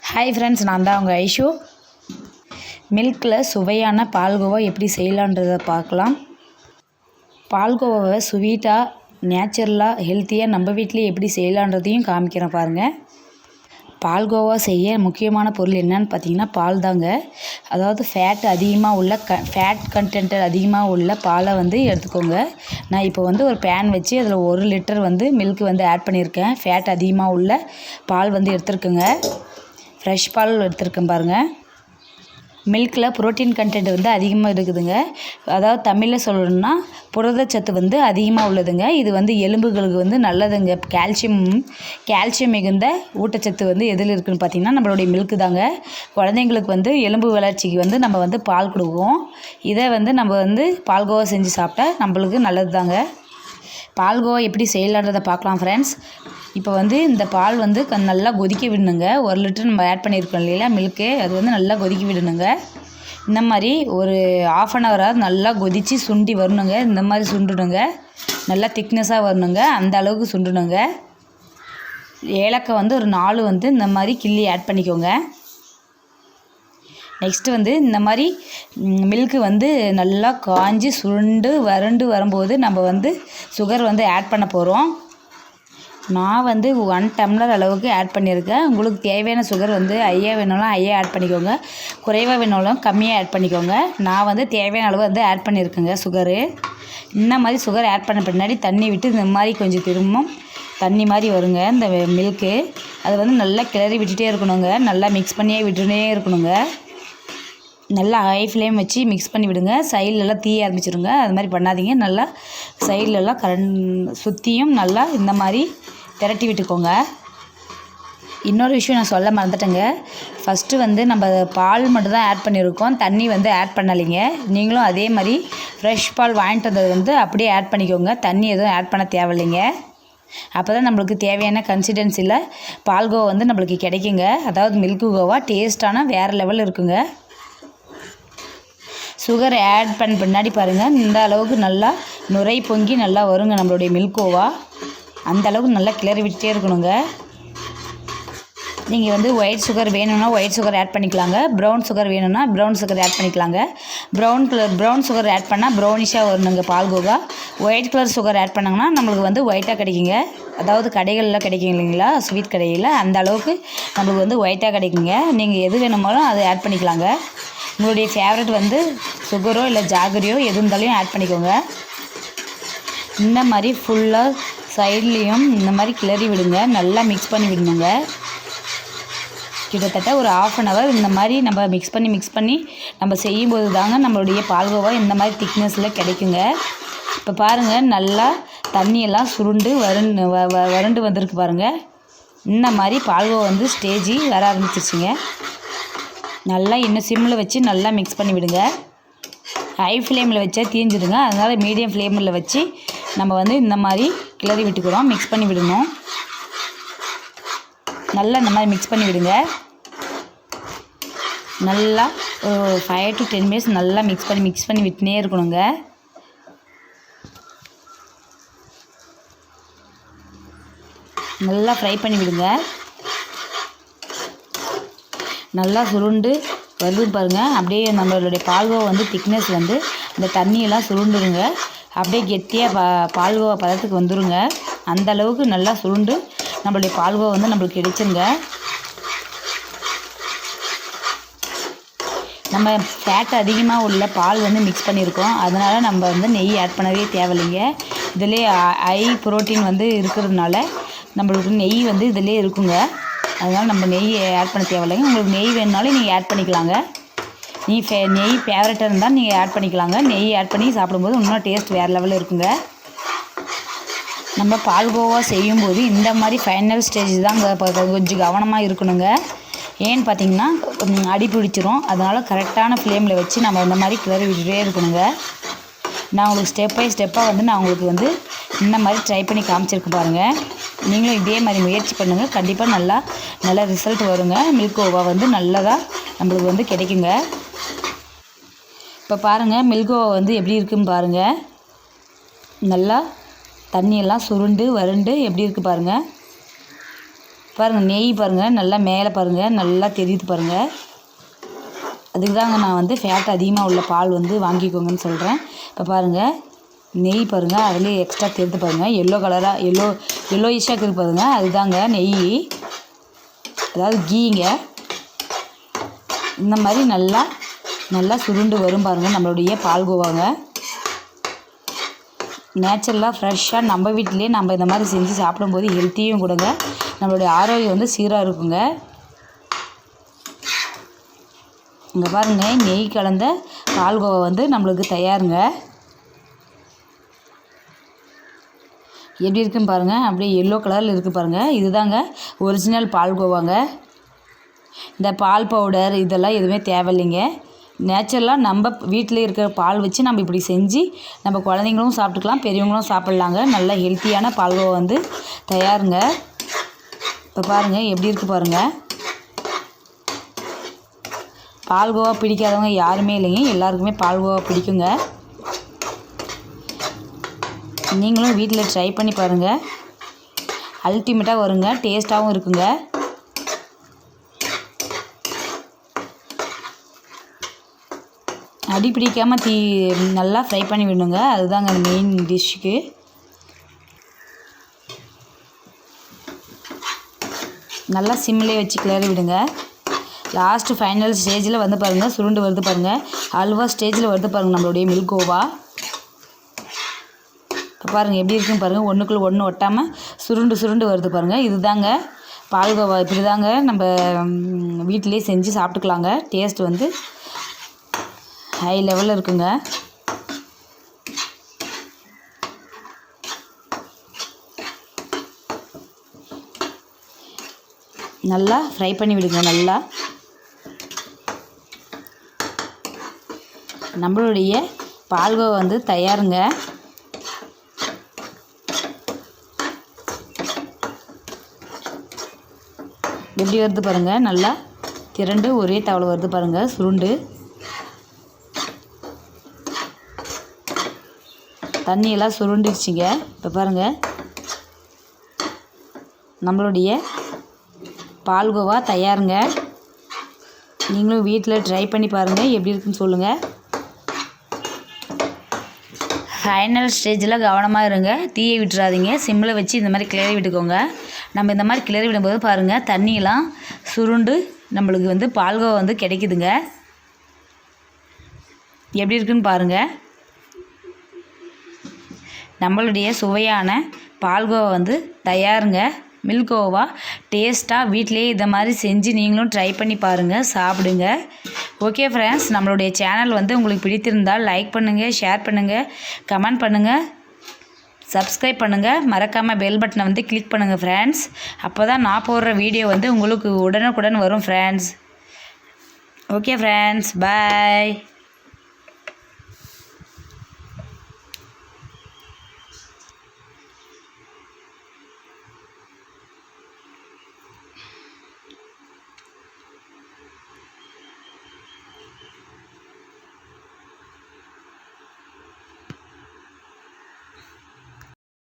Hi friends, நான் தான் உங்கள் ஐஷு. மில்கில் சுவையான பால்கோவா எப்படி செய்யலான்றதை பார்க்கலாம். பால்கோவாவை ஸ்வீட்டாக, நேச்சுரலாக, ஹெல்த்தியாக நம்ம வீட்டிலே எப்படி செய்யலான்றதையும் காமிக்கிறேன் பாருங்கள். பால்கோவா செய்ய முக்கியமான பொருள் என்னன்னு பார்த்தீங்கன்னா பால் தாங்க. அதாவது ஃபேட் அதிகமாக உள்ள ஃபேட் கண்டென்ட் அதிகமாக உள்ள பாலை எடுத்துக்கோங்க. நான் இப்போ ஒரு பேன் வச்சு அதில் 1 லிட்டர் மில்க் ஆட் பண்ணியிருக்கேன். ஃபேட் அதிகமாக உள்ள பால் எடுத்துருக்குங்க. ஃப்ரெஷ் பால் எடுத்துருக்கேன் பாருங்கள். மில்கில் புரோட்டீன் கண்டென்ட் அதிகமாக இருக்குதுங்க. அதாவது தமிழில் சொல்லணும்னா புரதச்சத்து அதிகமாக உள்ளதுங்க. இது எலும்புகளுக்கு நல்லதுங்க. கால்சியம் மிகுந்த ஊட்டச்சத்து எதில் இருக்குதுன்னு பார்த்தீங்கன்னா நம்மளுடைய மில்க்கு தாங்க. குழந்தைங்களுக்கு எலும்பு வளர்ச்சிக்கு நம்ம பால் கொடுக்குவோம். இதை நம்ம பால்கோவா செஞ்சு சாப்பிட்டா நம்மளுக்கு நல்லது தாங்க. பால்கோவா எப்படி செய்யலான்றதை பார்க்கலாம் ஃப்ரெண்ட்ஸ். இப்போ இந்த பால் நல்லா கொதிக்க விடணுங்க. 1 லிட்டர் நம்ம ஆட் பண்ணியிருக்கோம் இல்லையா மில்க்கு, அது நல்லா கொதிக்க விடணுங்க. இந்த மாதிரி ஒரு 1/2 அன் ஹவராக நல்லா கொதித்து சுண்டி வரணுங்க. இந்த மாதிரி சுண்டணுங்க. நல்லா திக்னஸாக வரணுங்க. அந்த அளவுக்கு சுண்டணுங்க. ஏலக்காய் ஒரு 4 இந்த மாதிரி கிள்ளி ஆட் பண்ணிக்கோங்க. நெக்ஸ்ட்டு இந்த மாதிரி மில்க்கு நல்லா காஞ்சி சுருண்டு வறண்டு வரும்போது நம்ம சுகர் ஆட் பண்ண போகிறோம். நான் 1 டம்ளர் அளவுக்கு ஆட் பண்ணியிருக்கேன். உங்களுக்கு தேவையான சுகர் ஹையாக வேணாலும் ஹையாக ஆட் பண்ணிக்கோங்க, குறைவாக வேணாலும் கம்மியாக ஆட் பண்ணிக்கோங்க. நான் தேவையான அளவு ஆட் பண்ணியிருக்கேங்க சுகரு. இந்த மாதிரி சுகர் ஆட் பண்ண பின்னாடி தண்ணி விட்டு இந்த மாதிரி கொஞ்சம் திரும்பவும் தண்ணி மாதிரி வருங்க இந்த மில்க்கு. அது நல்லா கிளறி விட்டுட்டே இருக்கணுங்க. நல்லா மிக்ஸ் பண்ணியே விட்டுட்டே இருக்கணுங்க. நல்லா ஹை ஃப்ளேம் வச்சு மிக்ஸ் பண்ணி விடுங்க. சைட்லலாம் தீய ஆரம்பிச்சிடுங்க. அது மாதிரி பண்ணாதீங்க. நல்லா சைட்லலாம் சுற்றியும் நல்லா இந்த மாதிரி திரட்டி விட்டுக்கோங்க. இன்னொரு விஷயம் நான் சொல்ல மறந்துட்டேங்க. ஃபஸ்ட்டு நம்ம பால் மட்டும் தான் ஆட் பண்ணியிருக்கோம், தண்ணி ஆட் பண்ணலைங்க. நீங்களும் அதே மாதிரி ஃப்ரெஷ் பால் வாங்கிட்டு வந்தது அப்படியே ஆட் பண்ணிக்கோங்க. தண்ணி எதுவும் ஆட் பண்ண தேவையில்லைங்க. அப்போ தான் நம்மளுக்கு தேவையான கன்சிஸ்டன்சியில் பால்கோவா நம்மளுக்கு கிடைக்குங்க. அதாவது மில்க் கோவா டேஸ்ட்டான வேறு லெவலில் இருக்குங்க. சுகர் ஆட் பண்ண பின்னாடி பாருங்கள், இந்த அளவுக்கு நல்லா நுரை பொங்கி நல்லா வருங்க நம்மளுடைய மில்கோவா. அந்த அளவுக்கு நல்லா கிளறி விட்டுட்டே இருக்கணுங்க. நீங்கள் ஒயிட் சுகர் வேணும்னா ஒயிட் சுகர் ஆட் பண்ணிக்கலாங்க. ப்ரௌன் சுகர் வேணும்னா ப்ரௌன் சுகர் ஆட் பண்ணிக்கலாங்க. ப்ரௌன் சுகர் ஆட் பண்ணால் ப்ரௌனிஷாக வரணுங்க palkova. White colour sugar add பண்ணாங்கன்னா நம்மளுக்கு ஒயிட்டாக கிடைக்குங்க. அதாவது கடைகளில் கிடைக்கும் இல்லைங்களா, ஸ்வீட் கடையில், அந்த அளவுக்கு நம்மளுக்கு ஒயிட்டாக கிடைக்குங்க. நீங்கள் எது வேணுமாலும் அதை ஆட் பண்ணிக்கலாங்க. உங்களுடைய ஃபேவரட் சுகரோ இல்லை ஜாகரியோ எது இருந்தாலும் ஆட் பண்ணிக்கோங்க. இந்த மாதிரி ஃபுல்லாக சைட்லேயும் இந்த மாதிரி கிளறி விடுங்க. நல்லா மிக்ஸ் பண்ணி விடணுங்க. கிட்டத்தட்ட ஒரு 1/2 அன் ஹவர் இந்த மாதிரி நம்ம மிக்ஸ் பண்ணி நம்ம செய்யும்போது தாங்க நம்மளுடைய பால்கோவா இந்த மாதிரி திக்னஸில் கிடைக்குங்க. இப்போ பாருங்கள், நல்லா தண்ணியெல்லாம் சுருண்டு வறண்டு வந்திருக்கு பாருங்கள். இந்த மாதிரி பால்கோவா ஸ்டேஜி வர ஆரம்பிச்சிருச்சுங்க. நல்லா இன்னும் சிம்மில் வச்சு நல்லா மிக்ஸ் பண்ணி விடுங்க. ஹை ஃப்ளேமில் வச்சா தீஞ்சிடுங்க. அதனால் மீடியம் ஃப்ளேமில் வச்சு நம்ம இந்த மாதிரி கிளறி விட்டுக்கிறோம். மிக்ஸ் பண்ணி விடணும். நல்லா இந்த மாதிரி மிக்ஸ் பண்ணி விடுங்க. நல்லா ஒரு 5 to 10 மினிட்ஸ் நல்லா மிக்ஸ் பண்ணி விட்டுனே இருக்கணுங்க. நல்லா ஃப்ரை பண்ணி விடுங்க. நல்லா சுருண்டு வருது பாருங்கள். அப்படியே நம்மளுடைய பால்கோவா திக்னஸ் இந்த தண்ணியெல்லாம் சுருண்டுருங்க. அப்படியே கெட்டியாக பால்கோவா பதத்துக்கு வந்துடுங்க. அந்த அளவுக்கு நல்லா சுருண்டு நம்மளுடைய பால்கோவா நம்மளுக்கு கிடைச்சிருங்க. நம்ம ஃபேட் அதிகமாக உள்ள பால் மிக்ஸ் பண்ணியிருக்கோம். அதனால் நம்ம நெய் ஆட் பண்ணவே தேவையில்லைங்க. இதிலே ஹை புரோட்டீன் இருக்கிறதுனால நம்மளுக்கு நெய் இதிலே இருக்குங்க. அதனால் நம்ம நெய் ஆட் பண்ண தேவையில்லைங்க. உங்களுக்கு நெய் வேணுனாலும் நீங்கள் ஆட் பண்ணிக்கலாங்க. நெய் ஃபேவரட்டாக இருந்தால் நீங்கள் ஆட் பண்ணிக்கலாங்க. நெய் ஆட் பண்ணி சாப்பிடும்போது இன்னும் டேஸ்ட் வேறு லெவலில் இருக்குங்க. நம்ம பால்கோவா செய்யும்போது இந்த மாதிரி ஃபைனல் ஸ்டேஜ் தான் கொஞ்சம் கவனமாக இருக்கணுங்க. ஏன்னு பார்த்தீங்கன்னா அடி பிடிச்சிரும். அதனால் கரெக்டான ஃப்ளேமில் வச்சு நம்ம இந்த மாதிரி கிளறி விட்டுட்டே இருக்கணுங்க. நான் உங்களுக்கு ஸ்டெப் பை ஸ்டெப்பாக நான் உங்களுக்கு இந்த மாதிரி ட்ரை பண்ணி காமிச்சிருக்கேன் பாருங்கள். நீங்களும் இதே மாதிரி முயற்சி பண்ணுங்கள். கண்டிப்பாக நல்ல ரிசல்ட் வருங்க. மில்க் கோவா நல்லதாக நம்மளுக்கு கிடைக்குங்க. இப்போ பாருங்கள், மில்க் கோவா எப்படி இருக்குதுன்னு பாருங்கள். நல்லா தண்ணியெல்லாம் சுருண்டு வறண்டு எப்படி இருக்குது பாருங்கள். பாருங்கள் நெய் பாருங்கள் நல்லா மேலே பாருங்கள் நல்லா தெரியுது பாருங்கள். அதுக்கு தாங்க நான் வந்து ஃபேட் அதிகமாக உள்ள பால் வந்து வாங்கிக்கோங்கன்னு சொல்கிறேன். இப்போ பாருங்கள் நெய் பாருங்கள் அதுலேயே எக்ஸ்ட்ரா தெரிந்து பாருங்கள் எல்லோ கலராக எல்லோயிஷாக இருக்குது பாருங்கள். அதுதாங்க நெய், அதாவது கீங்க. இந்த மாதிரி நல்லா சுருண்டு வரும் பாருங்கள் நம்மளுடைய பால்கோவாங்க. நேச்சுரலாக ஃப்ரெஷ்ஷாக நம்ம வீட்டிலே நம்ம இந்த மாதிரி செஞ்சு சாப்பிடும்போது ஹெல்த்தியும் கொடுங்க, நம்மளுடைய ஆரோக்கியம் வந்து சீராக இருக்குங்க. இங்கே பாருங்கள் நெய் கலந்த பால்கோவா வந்து நம்மளுக்கு தயாருங்க. எப்படி இருக்குன்னு பாருங்கள், அப்படியே எல்லோ கலரில் இருக்குது பாருங்கள். இதுதாங்க ஒரிஜினல் பால்கோவாங்க. இந்த பால் பவுடர் இதெல்லாம் எதுவுமே தேவையில்லைங்க. நேச்சுரலாக நம்ம வீட்டில் இருக்கிற பால் வச்சு நம்ம இப்படி செஞ்சு நம்ம குழந்தைங்களும் சாப்பிட்டுக்கலாம், பெரியவங்களும் சாப்பிட்லாங்க. நல்ல ஹெல்த்தியான பால்கோவா வந்து தயாருங்க. இப்போ பாருங்கள் எப்படி இருக்குது பாருங்கள். பால்கோவா பிடிக்காதவங்க யாருமே இல்லைங்க, எல்லாருக்குமே பால்கோவா பிடிக்குங்க. நீங்களும் வீட்டில் ட்ரை பண்ணி பாருங்கள், அல்டிமேட்டாக வருங்க, டேஸ்ட்டாகவும் இருக்குங்க. அடி பிடிக்காமல் நல்லா ஃப்ரை பண்ணி விடணுங்க, அதுதாங்க மெயின் டிஷ்ஷுக்கு. நல்லா சிம்மிலே வச்சு கிளறி விடுங்க. லாஸ்ட்டு ஃபைனல் ஸ்டேஜில் வந்து பாருங்கள் சுருண்டு வருது பாருங்கள், அல்வா ஸ்டேஜில் வருது பாருங்கள் நம்மளுடைய மில்கோவா. இப்போ பாருங்கள் எப்படி இருக்குன்னு பாருங்கள், ஒன்றுக்குள்ளே ஒன்று ஒட்டாமல் சுருண்டு வருது பாருங்கள். இதுதாங்க பால்கோவா. இப்படி தாங்க நம்ம வீட்டிலே செஞ்சு சாப்பிட்டுக்கலாங்க. டேஸ்ட் வந்து ஹை லெவலில் இருக்குங்க. நல்லா ஃப்ரை பண்ணி விடுங்க. நல்லா நம்மளுடைய பால்கோவா வந்து தயாருங்க. எப்படி வருது பாருங்கள், நல்லா திரண்டு ஒரே தவளை வருது பாருங்கள் சுருண்டு. தண்ணியெல்லாம் சுருண்டுச்சுங்க. இப்போ பாருங்கள் நம்மளுடைய பால்கோவா தயாருங்க. நீங்களும் வீட்டில் ட்ரை பண்ணி பாருங்கள், எப்படி இருக்குன்னு சொல்லுங்கள். ஃபைனல் ஸ்டேஜில் கவனமாக இருங்க, தீயை விட்டுறாதீங்க, சிம்மில் வச்சு இந்த மாதிரி கிளறி விட்டுக்கோங்க. நம்ம இந்த மாதிரி கிளறி விடும்போது பாருங்கள் தண்ணியெல்லாம் சுருண்டு நம்மளுக்கு வந்து பால்கோவா வந்து கிடைக்குதுங்க. எப்படி இருக்குன்னு பாருங்கள். நம்மளுடைய சுவையான பால்கோவா வந்து தயாருங்க. மில்கோவா டேஸ்ட்டாக வீட்டிலேயே இதை மாதிரி செஞ்சு நீங்களும் ட்ரை பண்ணி பாருங்கள், சாப்பிடுங்க. ஓகே ஃப்ரெண்ட்ஸ், நம்மளுடைய சேனல் வந்து உங்களுக்கு பிடித்திருந்தால் லைக் பண்ணுங்கள், ஷேர் பண்ணுங்கள், கமெண்ட் பண்ணுங்கள், சப்ஸ்கிரைப் பண்ணுங்கள். மறக்காமல் பெல் பட்டனை வந்து கிளிக் பண்ணுங்கள் ஃப்ரெண்ட்ஸ். அப்போ தான் நான் போடுற வீடியோ வந்து உங்களுக்கு உடனுக்குடன் வரும் ஃப்ரெண்ட்ஸ். ஓகே ஃப்ரெண்ட்ஸ், பாய்.